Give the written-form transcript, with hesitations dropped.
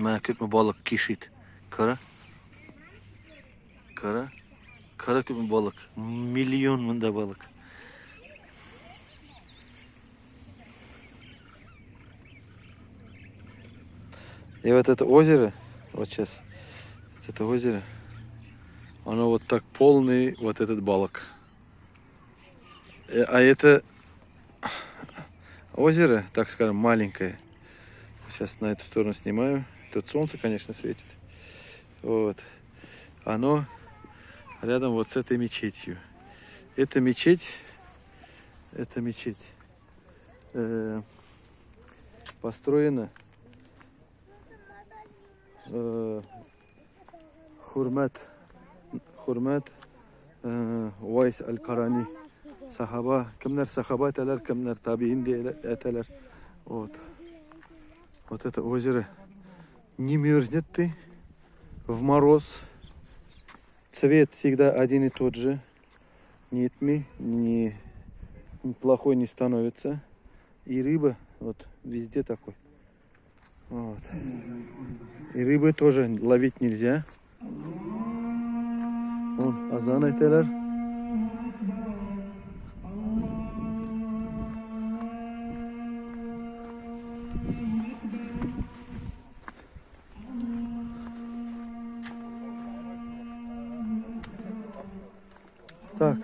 Merak etme balık kişit. Kara. Kara. Kara köpük balık. Milyon munda balık. И вот это озеро, вот сейчас, вот это озеро, оно вот так полный, вот этот балок. А это озеро, так скажем, маленькое. Сейчас на эту сторону снимаю. Тут солнце, конечно, светит. Вот. Оно рядом вот с этой мечетью. Эта мечеть построена Hurmet Uvays el-Karani sahaba, kimler sahaba eteler, kimler tabi'in diye eteler. Вот. Вот это озеро не мерзнет ты в мороз. Цвет всегда один и тот же. Ни плохой не становится. И рыба вот везде такой. Вот. И рыбы тоже ловить нельзя. Вон, азан айталар. Так.